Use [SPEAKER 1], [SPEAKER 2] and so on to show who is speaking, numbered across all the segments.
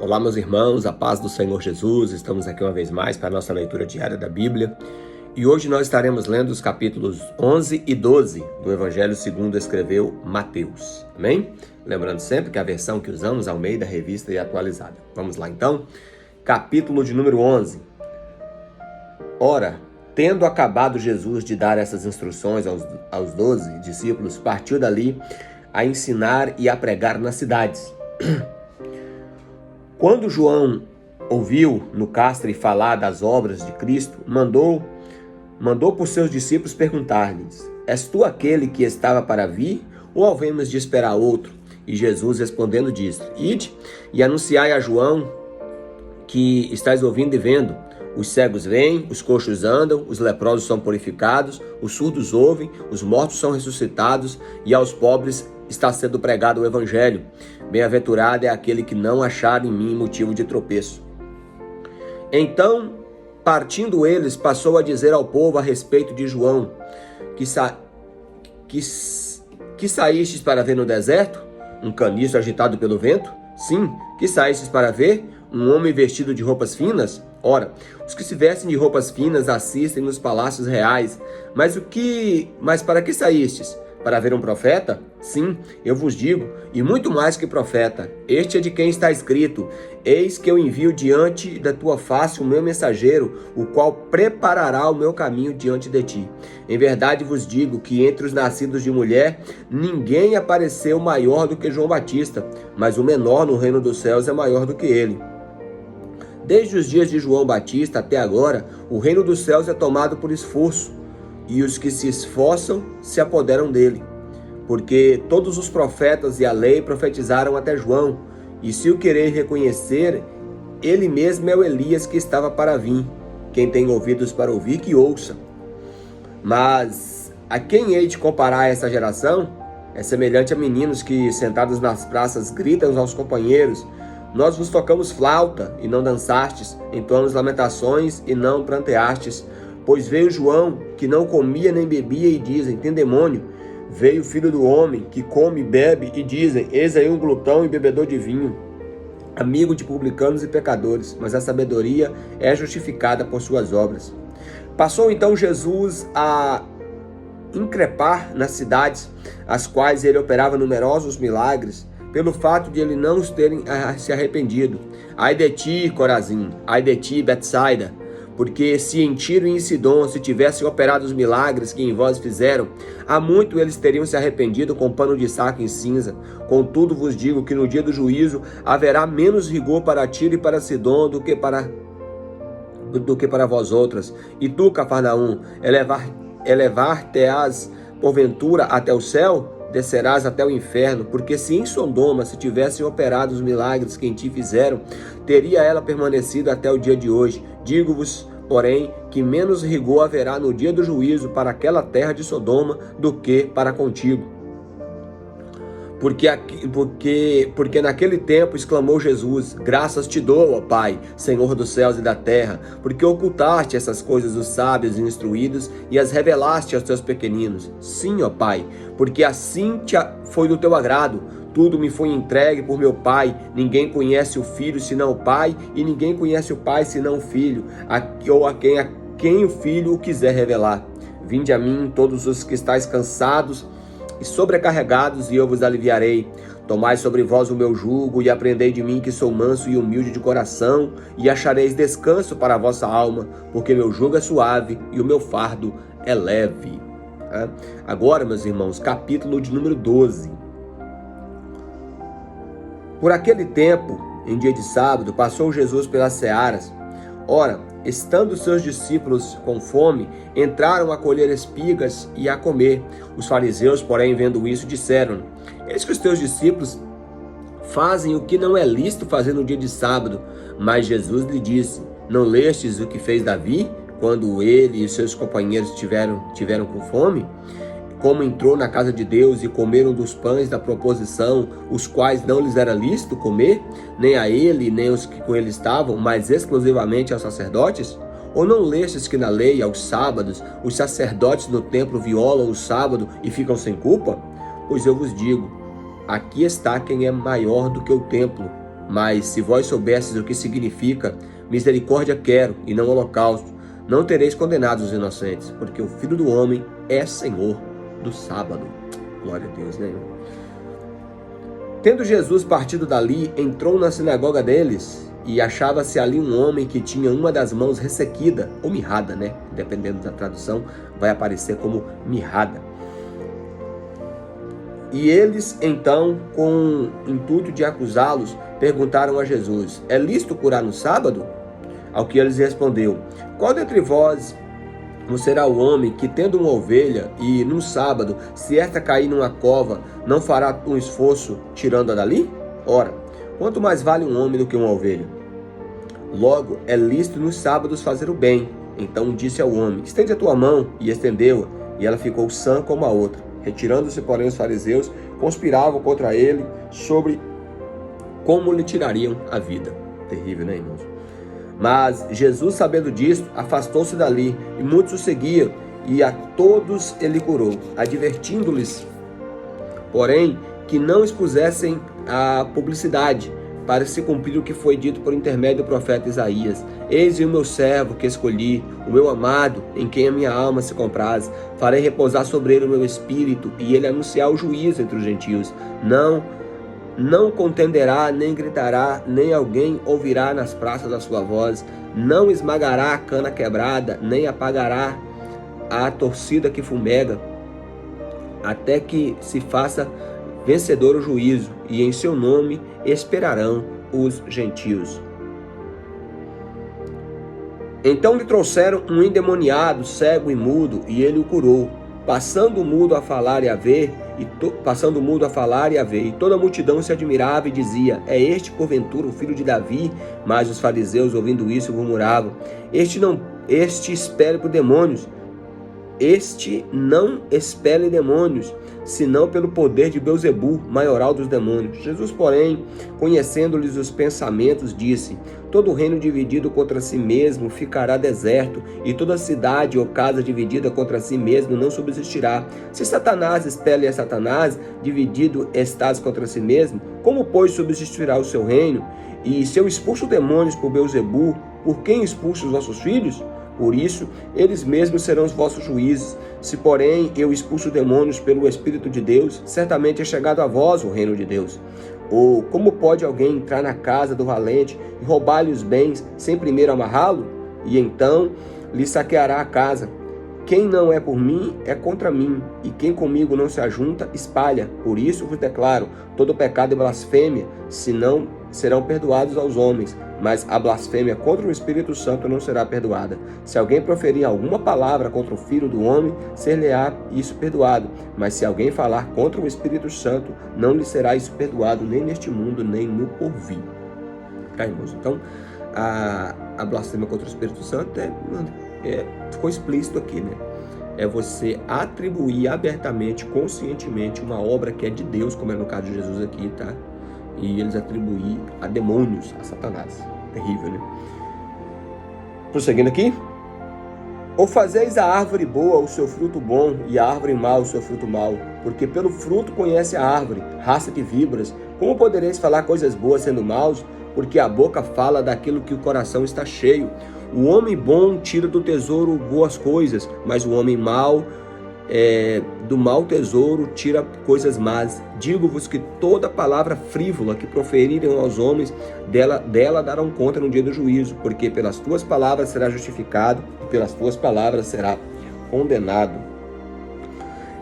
[SPEAKER 1] Olá, meus irmãos, a paz do Senhor Jesus. Estamos aqui uma vez mais para a nossa leitura diária da Bíblia. E hoje nós estaremos lendo os capítulos 11 e 12 do Evangelho segundo escreveu Mateus. Amém? Lembrando sempre que a versão que usamos é Almeida, Revista e Atualizada. Vamos lá então. Capítulo de número 11. Ora, tendo acabado Jesus de dar essas instruções aos 12 discípulos, partiu dali a ensinar e a pregar nas cidades. Quando João ouviu no cárcere falar das obras de Cristo, mandou por seus discípulos perguntar-lhes: És tu aquele que estava para vir, ou havemos de esperar outro? E Jesus respondendo disse: Ide e anunciai a João que estáis ouvindo e vendo. Os cegos veem, os coxos andam, os leprosos são purificados, os surdos ouvem, os mortos são ressuscitados, e aos pobres está sendo pregado o Evangelho. Bem-aventurado é aquele que não achar em mim motivo de tropeço. Então, partindo eles, passou a dizer ao povo a respeito de João: que saístes para ver no deserto? Um caniço agitado pelo vento? Sim, que saístes para ver? Um homem vestido de roupas finas? Ora, os que se vestem de roupas finas assistem nos palácios reais. Mas para que saístes? Para ver um profeta? Sim, eu vos digo, e muito mais que profeta. Este é de quem está escrito: Eis que eu envio diante da tua face o meu mensageiro, o qual preparará o meu caminho diante de ti. Em verdade vos digo que entre os nascidos de mulher, ninguém apareceu maior do que João Batista, mas o menor no reino dos céus é maior do que ele. Desde os dias de João Batista até agora, o reino dos céus é tomado por esforço, e os que se esforçam se apoderam dele. Porque todos os profetas e a lei profetizaram até João, e se o querer reconhecer, ele mesmo é o Elias que estava para vir. Quem tem ouvidos para ouvir, que ouça. Mas a quem hei de comparar essa geração? É semelhante a meninos que, sentados nas praças, gritam aos companheiros: Nós vos tocamos flauta, e não dançastes, entoamos lamentações, e não pranteastes. Pois veio João, que não comia nem bebia, e dizem: Tem demônio. Veio o Filho do Homem, que come e bebe, e dizem: Eis aí um glutão e bebedor de vinho, amigo de publicanos e pecadores, mas a sabedoria é justificada por suas obras. Passou então Jesus a increpar nas cidades, as quais ele operava numerosos milagres, pelo fato de ele não os terem se arrependido. Ai de ti, Corazim! Ai de ti, Betsaida! Porque se em Tiro e em Sidom se tivessem operado os milagres que em vós fizeram, há muito eles teriam se arrependido com pano de saco em cinza. Contudo vos digo que no dia do juízo haverá menos rigor para Tiro e para Sidom do que para vós outras. E tu, Cafarnaum, elevar-te-ás porventura até o céu? Descerás até o inferno, porque se em Sodoma se tivessem operado os milagres que em ti fizeram, teria ela permanecido até o dia de hoje. Digo-vos, porém, que menos rigor haverá no dia do juízo para aquela terra de Sodoma do que para contigo. Porque naquele tempo exclamou Jesus: Graças te dou, ó Pai, Senhor dos céus e da terra, porque ocultaste essas coisas dos sábios e instruídos e as revelaste aos teus pequeninos. Sim, ó Pai, porque assim foi do teu agrado. Tudo me foi entregue por meu Pai. Ninguém conhece o Filho senão o Pai, e ninguém conhece o Pai senão o Filho, a quem o Filho o quiser revelar. Vinde a mim, todos os que estáis cansados e sobrecarregados, e eu vos aliviarei. Tomai sobre vós o meu jugo, e aprendei de mim, que sou manso e humilde de coração, e achareis descanso para a vossa alma, porque meu jugo é suave e o meu fardo é leve. Agora, meus irmãos, capítulo de número 12. Por aquele tempo, em dia de sábado, passou Jesus pelas searas. Ora, estando seus discípulos com fome, entraram a colher espigas e a comer. Os fariseus, porém, vendo isso, disseram: Eis que os teus discípulos fazem o que não é lícito fazer no dia de sábado. Mas Jesus lhe disse: Não lestes o que fez Davi, quando ele e seus companheiros tiveram com fome? Como entrou na casa de Deus e comeram dos pães da proposição, os quais não lhes era lícito comer, nem a ele, nem os que com ele estavam, mas exclusivamente aos sacerdotes? Ou não lestes que na lei, aos sábados, os sacerdotes no templo violam o sábado e ficam sem culpa? Pois eu vos digo, aqui está quem é maior do que o templo. Mas se vós soubesses o que significa misericórdia quero e não holocausto, não tereis condenados os inocentes, porque o Filho do Homem é Senhor do sábado. Glória a Deus, né? Tendo Jesus partido dali, entrou na sinagoga deles, e achava-se ali um homem que tinha uma das mãos ressequida, ou mirrada, né? Dependendo da tradução, vai aparecer como mirrada. E eles, então, com o intuito de acusá-los, perguntaram a Jesus: é lícito curar no sábado? Ao que eles respondeu: qual dentre vós será o homem que, tendo uma ovelha, e num sábado, se esta cair numa cova, não fará um esforço tirando-a dali? Ora, quanto mais vale um homem do que uma ovelha? Logo, é lícito nos sábados fazer o bem. Então disse ao homem: estende a tua mão, e estendeu-a, e ela ficou sã como a outra. Retirando-se, porém, os fariseus conspiravam contra ele sobre como lhe tirariam a vida. Terrível, né, irmãos? Mas Jesus, sabendo disto, afastou-se dali, e muitos o seguiam, e a todos ele curou, advertindo-lhes, porém, que não expusessem a publicidade, para se cumprir o que foi dito por intermédio do profeta Isaías: eis o meu servo que escolhi, o meu amado, em quem a minha alma se compraz. Farei repousar sobre ele o meu espírito, e ele anunciar o juízo entre os gentios. Não contenderá, nem gritará, nem alguém ouvirá nas praças a sua voz. Não esmagará a cana quebrada, nem apagará a torcida que fumega, até que se faça vencedor o juízo, e em seu nome esperarão os gentios. Então lhe trouxeram um endemoniado, cego e mudo, e ele o curou, passando o mudo a falar e a ver, e toda a multidão se admirava e dizia: é este porventura o filho de Davi? Mas os fariseus, ouvindo isso, murmuravam: este não expele demônios, senão pelo poder de Belzebu, maioral dos demônios. Jesus, porém, conhecendo-lhes os pensamentos, disse: todo reino dividido contra si mesmo ficará deserto, e toda cidade ou casa dividida contra si mesmo não subsistirá. Se Satanás expele a Satanás, dividido estás contra si mesmo, como, pois, subsistirá o seu reino? E se eu expulso demônios por Belzebu, por quem expulso os vossos filhos? Por isso, eles mesmos serão os vossos juízes. Se, porém, eu expulso demônios pelo Espírito de Deus, certamente é chegado a vós o reino de Deus. Ou como pode alguém entrar na casa do valente e roubar-lhe os bens, sem primeiro amarrá-lo? E então lhe saqueará a casa. Quem não é por mim, é contra mim, e quem comigo não se ajunta, espalha. Por isso vos declaro: todo pecado e blasfêmia, senão serão perdoados aos homens, mas a blasfêmia contra o Espírito Santo não será perdoada. Se alguém proferir alguma palavra contra o Filho do Homem, ser-lhe-á isso perdoado. Mas se alguém falar contra o Espírito Santo, não lhe será isso perdoado, nem neste mundo, nem no porvir. Tá, irmãos? Então, a blasfêmia contra o Espírito Santo ficou explícito aqui, né? É você atribuir abertamente, conscientemente, uma obra que é de Deus, como é no caso de Jesus aqui, tá? E eles atribuir a demônios, a Satanás. Terrível, né? Prosseguindo aqui. Ou fazeis a árvore boa o seu fruto bom, e a árvore má o seu fruto mau, porque pelo fruto conhece a árvore, raça de víboras. Como podereis falar coisas boas sendo maus? Porque a boca fala daquilo que o coração está cheio. O homem bom tira do tesouro boas coisas, mas o homem mau do mau tesouro tira coisas más. Digo-vos que toda palavra frívola que proferirem aos homens, dela darão conta no dia do juízo, porque pelas tuas palavras será justificado, e pelas tuas palavras será condenado.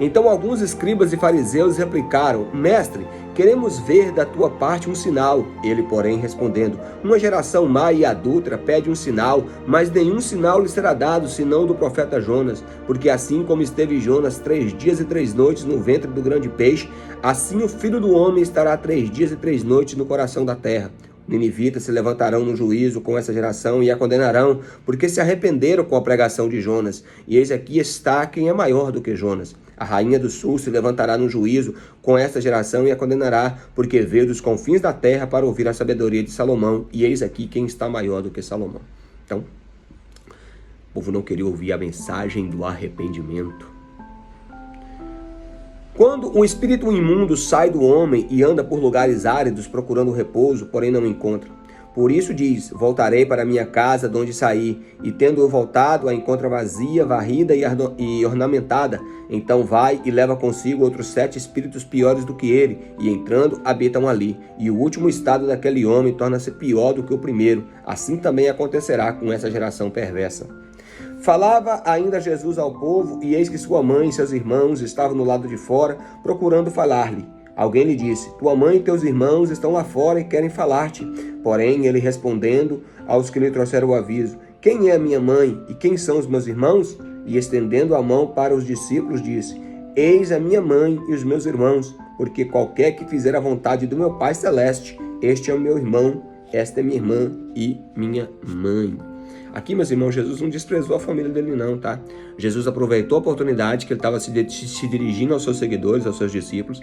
[SPEAKER 1] Então alguns escribas e fariseus replicaram: mestre, queremos ver da tua parte um sinal. Ele, porém, respondendo: uma geração má e adúltera pede um sinal, mas nenhum sinal lhe será dado, senão do profeta Jonas. Porque assim como esteve Jonas 3 dias e 3 noites no ventre do grande peixe, assim o Filho do Homem estará 3 dias e 3 noites no coração da terra. Ninivitas se levantarão no juízo com essa geração e a condenarão, porque se arrependeram com a pregação de Jonas. E eis aqui está quem é maior do que Jonas. A rainha do sul se levantará no juízo com esta geração e a condenará, porque veio dos confins da terra para ouvir a sabedoria de Salomão. E eis aqui quem está maior do que Salomão. Então, o povo não queria ouvir a mensagem do arrependimento. Quando o espírito imundo sai do homem e anda por lugares áridos procurando repouso, porém não encontra. Por isso diz, voltarei para minha casa de onde saí, e tendo-o voltado, a encontra vazia, varrida e ornamentada. Então vai e leva consigo outros 7 espíritos piores do que ele, e entrando, habitam ali. E o último estado daquele homem torna-se pior do que o primeiro. Assim também acontecerá com essa geração perversa. Falava ainda Jesus ao povo, e eis que sua mãe e seus irmãos estavam no lado de fora, procurando falar-lhe. Alguém lhe disse, tua mãe e teus irmãos estão lá fora e querem falar-te. Porém, ele respondendo aos que lhe trouxeram o aviso, quem é a minha mãe e quem são os meus irmãos? E estendendo a mão para os discípulos, disse, eis a minha mãe e os meus irmãos, porque qualquer que fizer a vontade do meu Pai Celeste, este é o meu irmão, esta é minha irmã e minha mãe. Aqui, meus irmãos, Jesus não desprezou a família dele não, tá? Jesus aproveitou a oportunidade que ele estava se dirigindo aos seus seguidores, aos seus discípulos.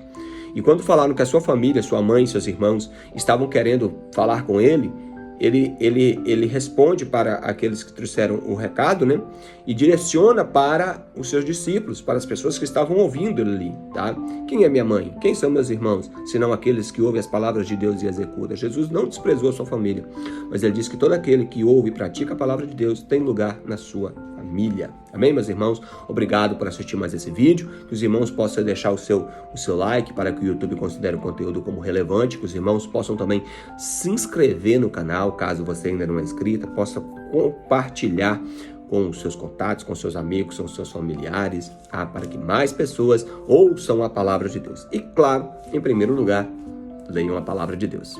[SPEAKER 1] E quando falaram que a sua família, sua mãe, seus irmãos estavam querendo falar com ele, ele responde para aqueles que trouxeram o recado, né? E direciona para os seus discípulos, para as pessoas que estavam ouvindo ele ali, tá? Quem é minha mãe? Quem são meus irmãos? Senão aqueles que ouvem as palavras de Deus e executam. Jesus não desprezou a sua família, mas ele diz que todo aquele que ouve e pratica a palavra de Deus tem lugar na sua família. Amém, meus irmãos? Obrigado por assistir mais esse vídeo. Que os irmãos possam deixar o seu like para que o YouTube considere o conteúdo como relevante. Que os irmãos possam também se inscrever no canal, caso você ainda não é inscrita. Possa compartilhar com os seus contatos, com seus amigos, com os seus familiares, para que mais pessoas ouçam a palavra de Deus. E, claro, em primeiro lugar, leiam a palavra de Deus.